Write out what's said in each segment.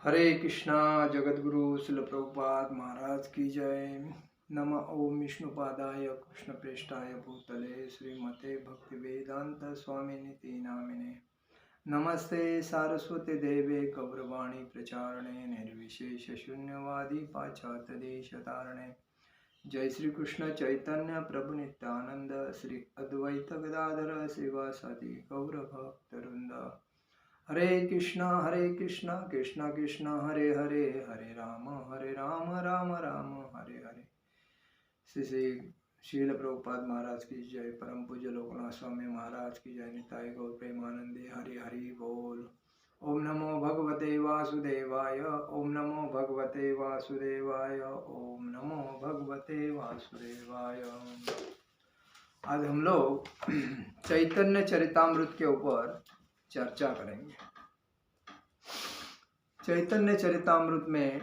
हरे कृष्णा। जगद्गुरु शिल प्रभुपाद महाराज की जय। नम ओम विष्णुपादाय कृष्ण प्रेष्ठाय भूतले श्रीमते भक्ति वेदांत स्वामी निति नामिने। नमस्ते सारस्वती देवे गौरवाणी प्रचारणे निर्विशेष शून्यवादी पाश्चात्य देश तारणे। जय श्री कृष्ण चैतन्य प्रभु नित्यानंद श्री अद्वैत गदाधर शिवासादि गौर भक्त वृंद। हरे कृष्णा कृष्णा कृष्णा हरे हरे, हरे राम राम राम हरे हरे। श्री श्री शील प्रभुपाद महाराज की जय। परम पूज्य लोकनाथ स्वामी महाराज की जय। निताय गौर प्रेमानंदे हरि हरि बोल। ओम नमो भगवते वासुदेवाय, ओम नमो भगवते वासुदेवाय, ओम नमो भगवते वासुदेवाय। आज हम लोग चैतन्य चरितामृत के ऊपर चर्चा करेंगे। चैतन्य चरितामृत में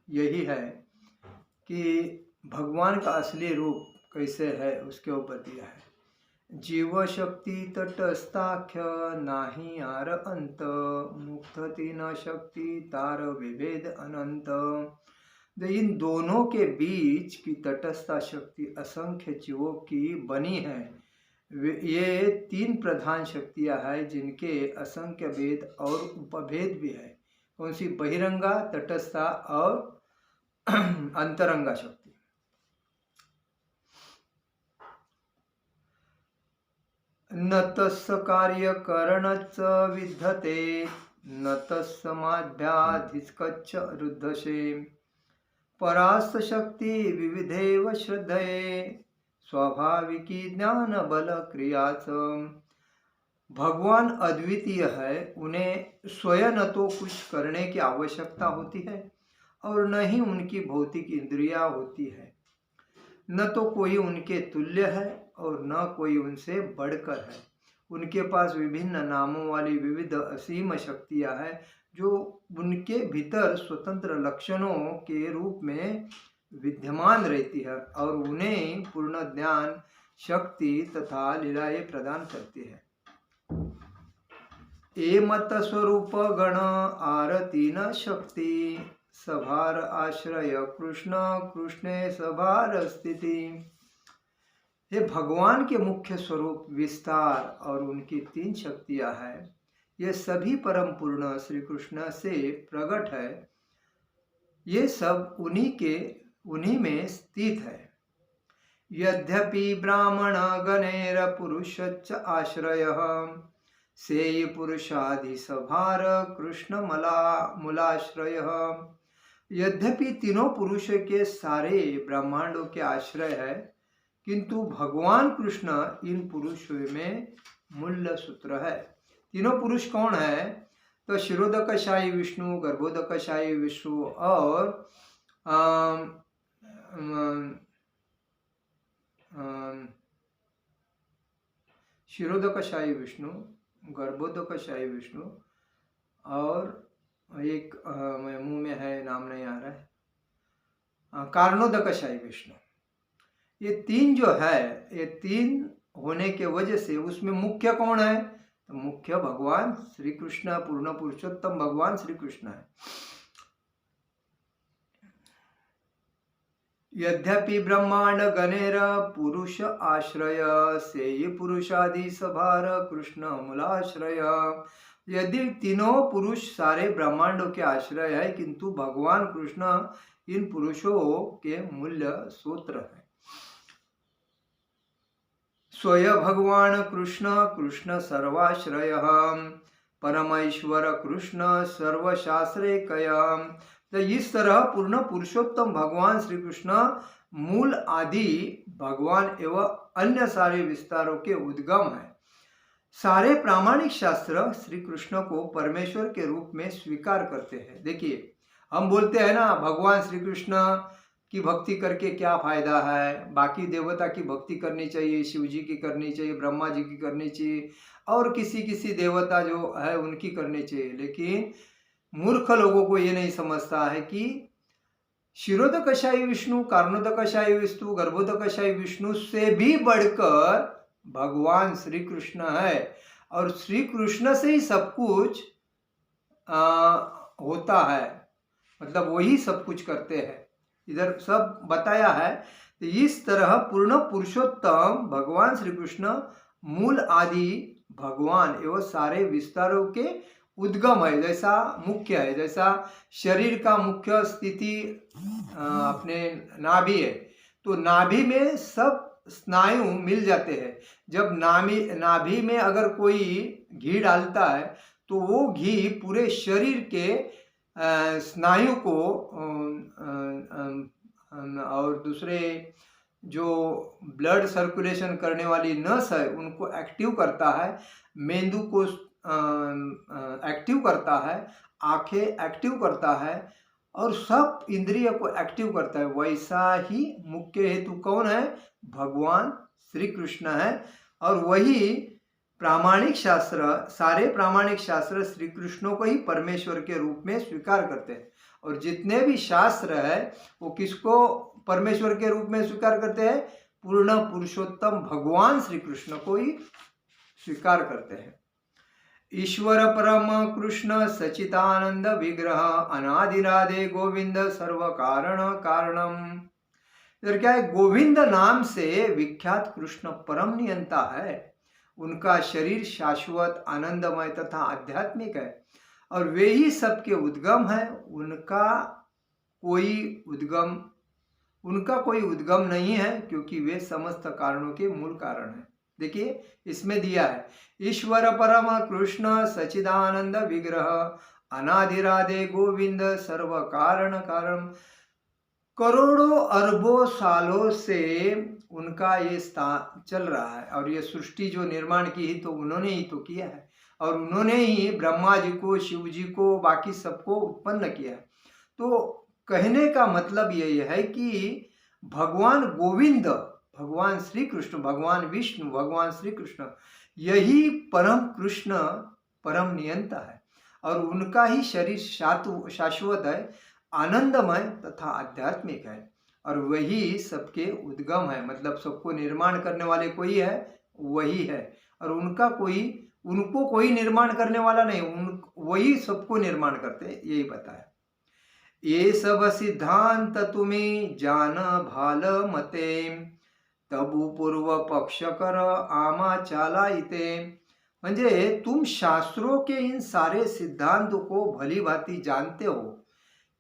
यही है कि भगवान का असली रूप कैसे है उसके ऊपर दिया है। जीव शक्ति तटस्थाख्य नाही आर अंत, मुक्तति न शक्ति तार विभेद अनंत। इन दोनों के बीच की तटस्था शक्ति असंख्य जीवों की बनी है। ये तीन प्रधान शक्तियां हैं जिनके असंख्य भेद और उपभेद भी है। कौन सी? बहिरंगा, तटस्था और अंतरंगा शक्ति। न तस्य कार्यकरणच विद्यते, न तस्माद्भ्याधिकच्च रुद्धसे। परास्त शक्ति विविधेव श्रद्धये, स्वाभाविकी ज्ञान बल क्रियाच। भगवान अद्वितीय है, उन्हें स्वयं न तो कुछ करने की आवश्यकता होती है और न ही उनकी भौतिक इंद्रियां होती है। न तो कोई उनके तुल्य है और न कोई उनसे बढ़कर है। उनके पास विभिन्न नामों वाली विविध असीम शक्तियां हैं जो उनके भीतर स्वतंत्र लक्षणों के रूप में विद्यमान रहती है और उन्हें पूर्ण ज्ञान, शक्ति तथा लीलाएं प्रदान करती है। एमत स्वरूप गण आरती न शक्ति, सभार आश्रय कृष्ण कृष्णे सभार स्थिति। ये भगवान के मुख्य स्वरूप, विस्तार और उनकी तीन शक्तियां हैं। ये सभी परम पूर्ण श्री कृष्ण से प्रकट है। ये सब उन्हीं में स्थित है। यद्यपि ब्राह्मण गणेर पुरुषच्च आश्रयः, सेय पुरुषादि सभार कृष्ण मूलाश्रय। यद्यपि तीनों पुरुष के सारे ब्रह्मांडों के आश्रय है, किंतु भगवान कृष्ण इन पुरुषों में मूल सूत्र है। तीनों पुरुष कौन है? तो शिरोदकशायी विष्णु, गर्भोदकशायी विष्णु और शिरोदकशायी विष्णु, गर्भोदकशायी विष्णु और एक मुंह में है, नाम नहीं आ रहा है, कारणोदकशायी विष्णु। ये तीन जो है, ये तीन होने के वजह से उसमें मुख्य कौन है? तो मुख्य भगवान श्री कृष्ण, पूर्ण पुरुषोत्तम भगवान श्री कृष्ण है। यद्यपि ब्रह्मांड गणेर पुरुष आश्रय, सेय पुरुषादि सभार कृष्ण मूलाश्रय। यदि तीनों पुरुष सारे ब्रह्मांडों के आश्रय है, किंतु भगवान कृष्ण इन पुरुषों के मूल्य सूत्र है। स्वयं भगवान कृष्ण कृष्ण सर्वाश्रय, परमेश्वर कृष्ण सर्वशास्त्रैकयः। तो इस तरह पूर्ण पुरुषोत्तम भगवान श्री कृष्ण मूल आदि भगवान एवं अन्य सारे विस्तारों के उद्गम है। सारे प्रामाणिक शास्त्र श्री कृष्ण को परमेश्वर के रूप में स्वीकार करते हैं। देखिए, हम बोलते हैं ना, भगवान श्री कृष्ण की भक्ति करके क्या फायदा है, बाकी देवता की भक्ति करनी चाहिए, शिव जी की करनी चाहिए, ब्रह्मा जी की करनी चाहिए और किसी देवता जो है उनकी करनी चाहिए। लेकिन मूर्ख लोगों को ये नहीं समझता है कि शिरोदकशायी विष्णु, कारणोदकशायी विष्णु, गर्भोदकशायी विष्णु से भी बढ़कर भगवान श्री कृष्ण है और श्री कृष्ण से ही सब कुछ होता है, मतलब वही सब कुछ करते हैं, इधर सब बताया है। तो इस तरह पूर्ण पुरुषोत्तम भगवान श्री कृष्ण मूल आदि भगवान एवं सारे विस्तारों के उद्गम है, जैसा मुख्य है, जैसा शरीर का मुख्य स्थिति अपने नाभि है, तो नाभि में सब स्नायु मिल जाते हैं। जब नाभि में अगर कोई घी डालता है तो वो घी पूरे शरीर के स्नायु को और दूसरे जो ब्लड सर्कुलेशन करने वाली नस है उनको एक्टिव करता है, मेंदु को एक्टिव करता है, आंखें एक्टिव करता है और सब इंद्रिय को एक्टिव करता है। वैसा ही मुख्य हेतु कौन है? भगवान श्री कृष्ण है। और वही प्रामाणिक शास्त्र, सारे प्रामाणिक शास्त्र श्री कृष्ण को ही परमेश्वर के रूप में स्वीकार करते हैं। और जितने भी शास्त्र है वो किसको परमेश्वर के रूप में स्वीकार करते हैं? पूर्ण पुरुषोत्तम भगवान श्री कृष्ण को ही स्वीकार करते हैं। ईश्वर परम कृष्ण सचिदानंद विग्रह अनादिराधे गोविंद सर्व कारण कारणम। इधर क्या है? गोविंद नाम से विख्यात कृष्ण परम नियंता है। उनका शरीर शाश्वत आनंदमय तथा आध्यात्मिक है और वे ही सबके उद्गम है। उनका कोई उद्गम नहीं है, क्योंकि वे समस्त कारणों के मूल कारण है। देखिए इसमें दिया है, ईश्वर परम कृष्ण सचिदानंद विग्रह अनादिराधे गोविंद सर्व कारण कारण। करोड़ों अरबों सालों से उनका ये चल रहा है और ये सृष्टि जो निर्माण की ही तो उन्होंने ही तो किया है और उन्होंने ही ब्रह्मा जी को, शिव जी को, बाकी सबको उत्पन्न किया है। तो कहने का मतलब यही है कि भगवान गोविंद, भगवान श्री कृष्ण, भगवान विष्णु, भगवान श्री कृष्ण यही परम कृष्ण परम नियंता है और उनका ही शरीर शाश्वत है, आनंदमय तथा आध्यात्मिक है और वही सबके उद्गम है। मतलब सबको निर्माण करने वाले कोई है, वही है और उनको कोई निर्माण करने वाला नहीं, वही सबको निर्माण करते हैं, यही बताया। ये सब सिद्धांत तुम्हें जान भाल मते, तबु पूर्व पक्ष कर आमा चाला इते। म्हणजे तुम शास्त्रों के इन सारे सिद्धांतों को भली भांति जानते हो,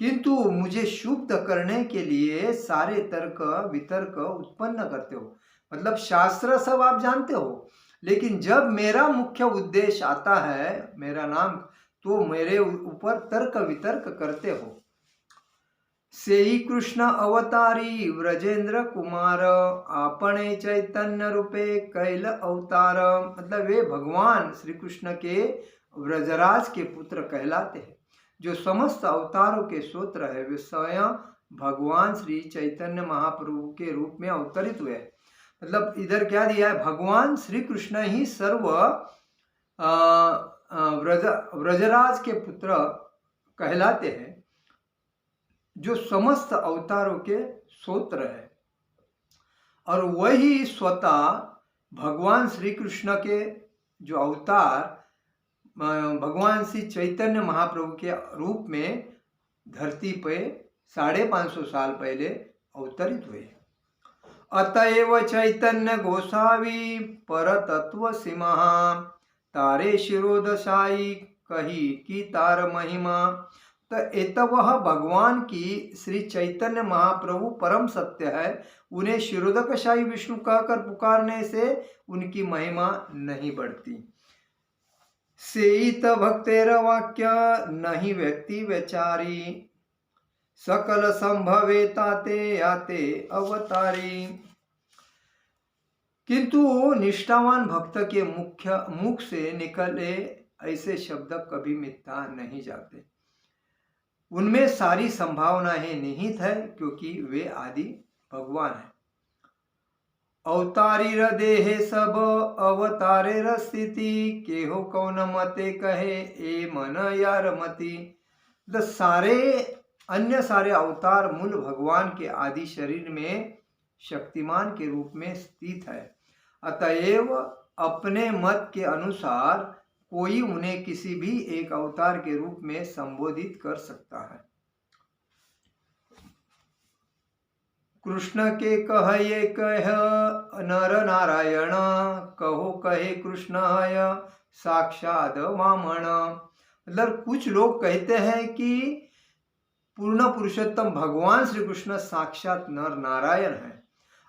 किंतु मुझे शुद्ध करने के लिए सारे तर्क वितर्क उत्पन्न करते हो। मतलब शास्त्र सब आप जानते हो, लेकिन जब मेरा मुख्य उद्देश्य आता है, मेरा नाम, तो मेरे ऊपर तर्क वितर्क करते हो। सेई कृष्ण अवतारी व्रजेंद्र कुमार, आपने चैतन्य रूपे कैल अवतार। मतलब वे भगवान श्री कृष्ण के व्रजराज के पुत्र कहलाते हैं। जो समस्त अवतारों के सूत्र है वे स्वयं भगवान श्री चैतन्य महाप्रभु के रूप में अवतरित हुए। मतलब इधर क्या दिया है? भगवान श्री कृष्ण ही सर्व व्रजराज के पुत्र कहलाते हैं, जो समस्त अवतारों के सूत्र है और वही स्वतः भगवान श्री कृष्ण के जो अवतार भगवान श्री चैतन्य महाप्रभु के रूप में धरती पे 550 साल पहले अवतरित हुए। अतएव चैतन्य गोसावी पर तत्व सीमा, तारे शिरोदशाई कही की तार महिमा। तो एतवह भगवान की श्री चैतन्य महाप्रभु परम सत्य है, उन्हें शिरोदकशाही विष्णु कहकर पुकारने से उनकी महिमा नहीं बढ़ती। सेइत भक्तेर वाक्य नहीं व्यक्ति वैचारी, सकल संभवे ताते आते अवतारी। किंतु निष्ठावान भक्त के मुख से निकले ऐसे शब्द कभी मिथ्या नहीं जाते। उनमें सारी संभावनाएं निहित है, क्योंकि वे आदि भगवान है। अवतारी र देहे सब अवतारे र स्थिति, केहो कौन मते कहे ए मन यार मति। तो अन्य सारे अवतार मूल भगवान के आदि शरीर में शक्तिमान के रूप में स्थित है। अतएव अपने मत के अनुसार कोई उन्हें किसी भी एक अवतार के रूप में संबोधित कर सकता है। कृष्ण के कहे कह नर नारायण, कहो कहे कृष्ण है साक्षात वामन। मतलब कुछ लोग कहते हैं कि पूर्ण पुरुषोत्तम भगवान श्री कृष्ण साक्षात नर नारायण है,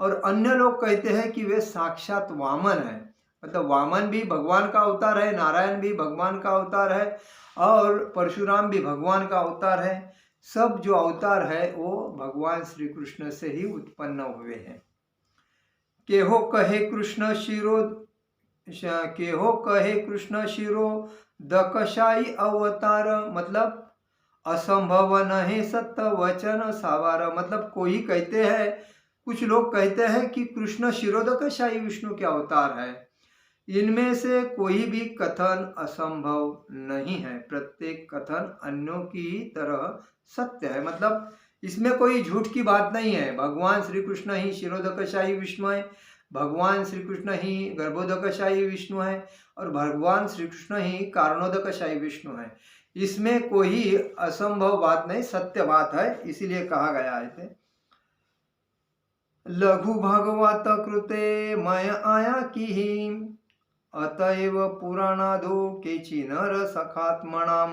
और अन्य लोग कहते हैं कि वे साक्षात वामन है। मतलब वामन भी भगवान का अवतार है, नारायण भी भगवान का अवतार है, और परशुराम भी भगवान का अवतार है। सब जो अवतार है वो भगवान श्री कृष्ण से ही उत्पन्न हुए हैं। केहो कहे कृष्ण शिरो केहो कहे कृष्ण शिरो दकशाई अवतार। मतलब असंभव नहीं सत्य वचन सावार। मतलब कोई कहते हैं, कुछ लोग कहते हैं कि कृष्ण शिरोदकशाही विष्णु के अवतार है। इनमें से कोई भी कथन असंभव नहीं है, प्रत्येक कथन अन्यों की तरह सत्य है। मतलब इसमें कोई झूठ की बात नहीं है। भगवान श्री कृष्ण ही शिरोदकशाही विष्णु है, भगवान श्री कृष्ण ही गर्भोदकशाही विष्णु है, और भगवान श्री कृष्ण ही कारणोदकशाही विष्णु है। इसमें कोई असंभव बात नहीं, सत्य बात है, इसीलिए कहा गया है। लघु भागवत कृते मय आया की, अतएव पुराणादो केची नर सखात्मनाम।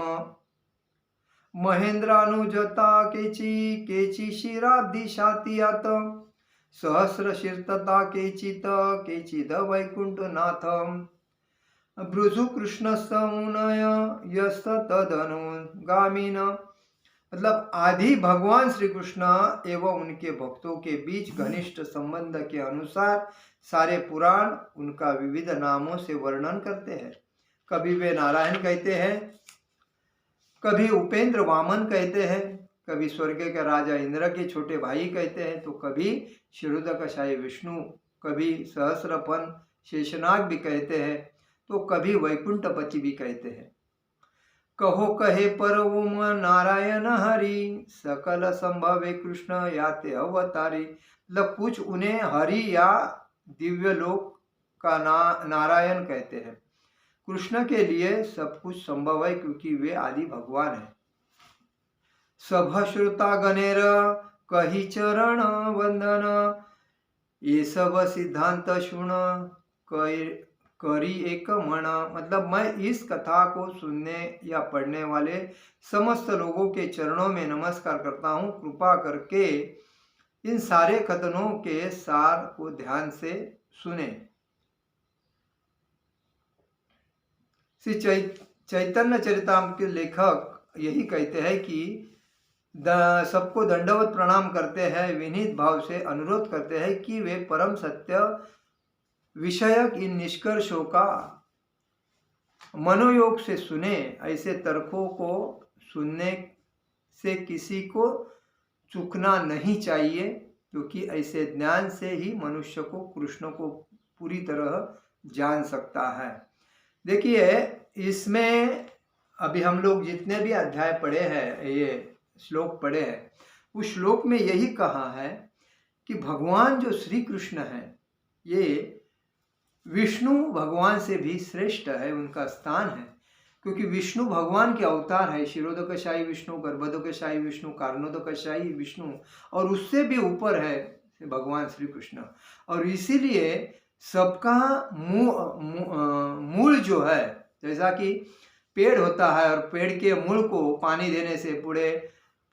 महेंद्रानुजता केची केची शिराब्दी शातियात, सहस्र शीर्तता केचित केचिद वैकुंठनाथ। भृजु कृष्ण समुनय यस्त तदनुगामीन। मतलब आदि भगवान श्री कृष्ण एवं उनके भक्तों के बीच घनिष्ठ संबंध के अनुसार सारे पुराण उनका विविध नामों से वर्णन करते हैं। कभी वे नारायण कहते हैं, कभी उपेंद्र वामन कहते हैं, कभी स्वर्ग के राजा इंद्र के छोटे भाई कहते हैं, तो कभी शिरोदकशाही विष्णु, कभी सहस्रपन शेषनाग भी कहते हैं, तो कभी वैकुंठपति भी कहते हैं। कहो कहे परवुम नारायण हरि, सकल संभवे कृष्ण याते अवतारी। मतलब कुछ उन्हें हरि या दिव्य लोक का नारायण कहते हैं। कृष्ण के लिए सब कुछ संभव है क्योंकि वे आदि भगवान है। सभ श्रुता गणेर कही चरण वंदन, ये सब सिद्धांत सुन करी एक मन। मतलब मैं इस कथा को सुनने या पढ़ने वाले समस्त लोगों के चरणों में नमस्कार करता हूँ। कृपा करके इन सारे कथनों के सार को ध्यान से सुने। श्री चैतन्य चरितामृत के लेखक यही कहते हैं कि सबको दंडवत प्रणाम करते हैं, विनीत भाव से अनुरोध करते हैं कि वे परम सत्य विषयक इन निष्कर्षों का मनोयोग से सुने। ऐसे तर्कों को सुनने से किसी को चूकना नहीं चाहिए, क्योंकि ऐसे ज्ञान से ही मनुष्य को कृष्ण को पूरी तरह जान सकता है। देखिए, इसमें अभी हम लोग जितने भी अध्याय पढ़े हैं, ये श्लोक पढ़े हैं, उस श्लोक में यही कहा है कि भगवान जो श्री कृष्ण है, ये विष्णु भगवान से भी श्रेष्ठ है, उनका स्थान है, क्योंकि विष्णु भगवान के अवतार है। शिरोदकशाही विष्णु, गर्भोदकशाही विष्णु, कारणोदकशाही विष्णु, और उससे भी ऊपर है भगवान श्री कृष्ण। और इसीलिए सबका मूल जो है, जैसा कि पेड़ होता है और पेड़ के मूल को पानी देने से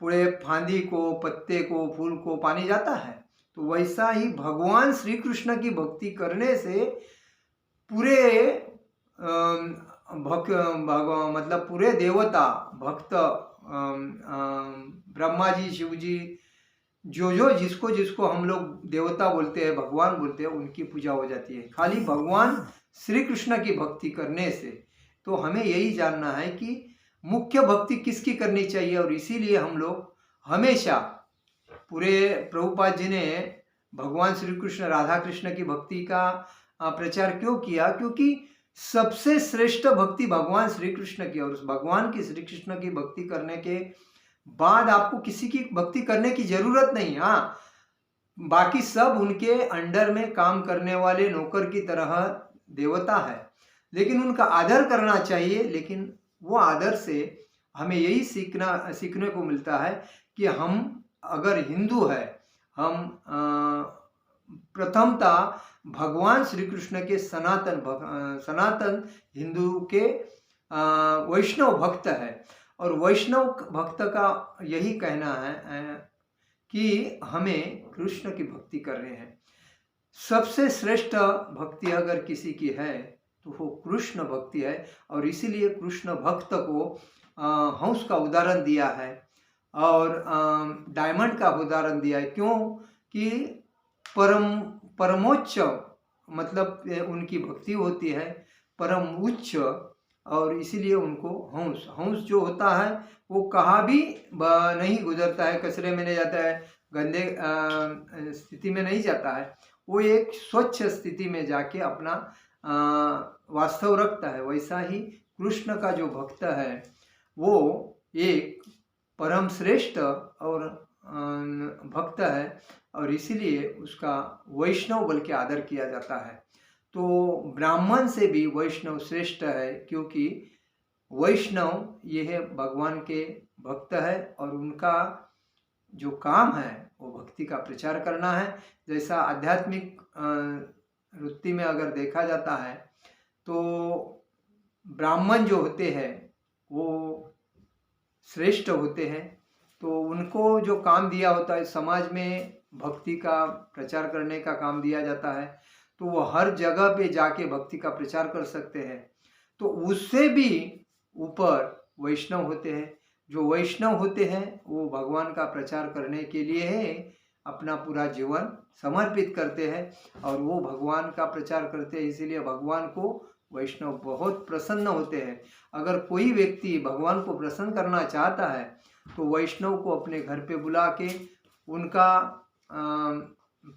पूरे फांदी को, पत्ते को, फूल को पानी जाता है, तो वैसा ही भगवान श्री कृष्ण की भक्ति करने से पूरे मतलब पूरे देवता भक्त, ब्रह्मा जी, शिव जी, जो जिसको हम लोग देवता बोलते हैं, भगवान बोलते हैं, उनकी पूजा हो जाती है खाली भगवान श्री कृष्ण की भक्ति करने से। तो हमें यही जानना है कि मुख्य भक्ति किसकी करनी चाहिए, और इसीलिए हम लोग हमेशा, पूरे प्रभुपाद जी ने भगवान श्री कृष्ण, राधा कृष्ण की भक्ति का प्रचार क्यों किया? क्योंकि सबसे श्रेष्ठ भक्ति भगवान श्री कृष्ण की, और उस भगवान की, श्री कृष्ण की भक्ति करने के बाद आपको किसी की भक्ति करने की जरूरत नहीं। हाँ, बाकी सब उनके अंडर में काम करने वाले नौकर की तरह देवता है, लेकिन उनका आदर करना चाहिए। लेकिन वो आदर से हमें यही सीखने को मिलता है कि हम अगर हिंदू है, हम प्रथमतः भगवान श्री कृष्ण के सनातन हिंदू के वैष्णव भक्त है। और वैष्णव भक्त का यही कहना है कि हमें कृष्ण की भक्ति कर रहे हैं। सबसे श्रेष्ठ भक्ति अगर किसी की है तो वो कृष्ण भक्ति है। और इसीलिए कृष्ण भक्त को हंस का उदाहरण दिया है और डायमंड का उदाहरण दिया है। क्यों कि परमोच्च मतलब उनकी भक्ति होती है परम उच्च, और इसीलिए उनको हंस जो होता है वो कहाँ भी नहीं गुजरता है, कचरे में नहीं जाता है, गंदे स्थिति में नहीं जाता है। वो एक स्वच्छ स्थिति में जाके अपना वास्तव रखता है। वैसा ही कृष्ण का जो भक्त है वो एक परम श्रेष्ठ और भक्त है, और इसीलिए उसका वैष्णव बोल के आदर किया जाता है। तो ब्राह्मण से भी वैष्णव श्रेष्ठ है, क्योंकि वैष्णव ये है भगवान के भक्त है और उनका जो काम है वो भक्ति का प्रचार करना है। जैसा आध्यात्मिक वृत्ति में अगर देखा जाता है तो ब्राह्मण जो होते हैं वो श्रेष्ठ होते हैं। तो उनको जो काम दिया होता है समाज में भक्ति का प्रचार करने का काम दिया जाता है, तो वो हर जगह पे जाके भक्ति का प्रचार कर सकते हैं। तो उससे भी ऊपर वैष्णव होते हैं। जो वैष्णव होते हैं वो भगवान का प्रचार करने के लिए है अपना पूरा जीवन समर्पित करते हैं और वो भगवान का प्रचार करते हैं। इसीलिए भगवान को वैष्णव बहुत प्रसन्न होते हैं। अगर कोई व्यक्ति भगवान को प्रसन्न करना चाहता है तो वैष्णव को अपने घर पे बुला के उनका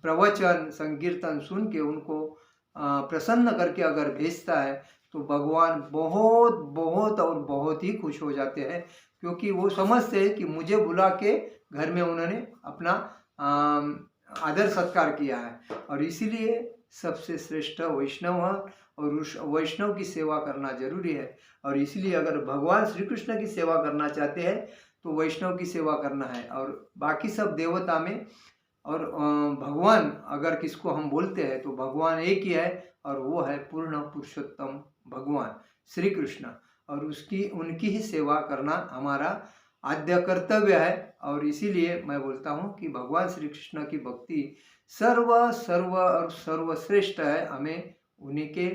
प्रवचन संकीर्तन सुन के उनको प्रसन्न करके अगर भेजता है तो भगवान बहुत बहुत और बहुत ही खुश हो जाते हैं, क्योंकि वो समझते हैं कि मुझे बुला के घर में उन्होंने अपना आदर सत्कार किया है। और इसीलिए सबसे श्रेष्ठ वैष्णव है और उस वैष्णव की सेवा करना जरूरी है। और इसलिए अगर भगवान श्री कृष्ण की सेवा करना चाहते हैं तो वैष्णव की सेवा करना है। और बाकी सब देवता में और भगवान अगर किसको हम बोलते हैं तो भगवान एक ही है और वो है पूर्ण पुरुषोत्तम भगवान श्री कृष्ण। और उनकी ही सेवा करना हमारा आद्य कर्तव्य है। और इसीलिए मैं बोलता हूँ कि भगवान श्री कृष्ण की भक्ति सर्वश्रेष्ठ है। हमें उन्हीं के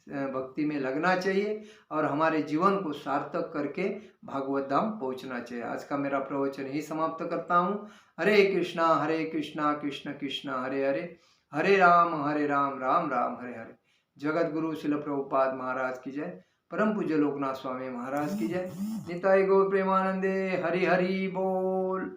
भक्ति में लगना चाहिए और हमारे जीवन को सार्थक करके भागवत धाम पहुँचना चाहिए। आज का मेरा प्रवचन यही समाप्त करता हूँ। हरे कृष्णा कृष्ण कृष्ण हरे हरे, हरे राम राम राम हरे हरे। जगत गुरु शिल प्रभुपाद महाराज की जय। परम पूज्य लोकनाथ स्वामी महाराज की जय। निताई गौर प्रेमानंदे। हरि हरि बोल।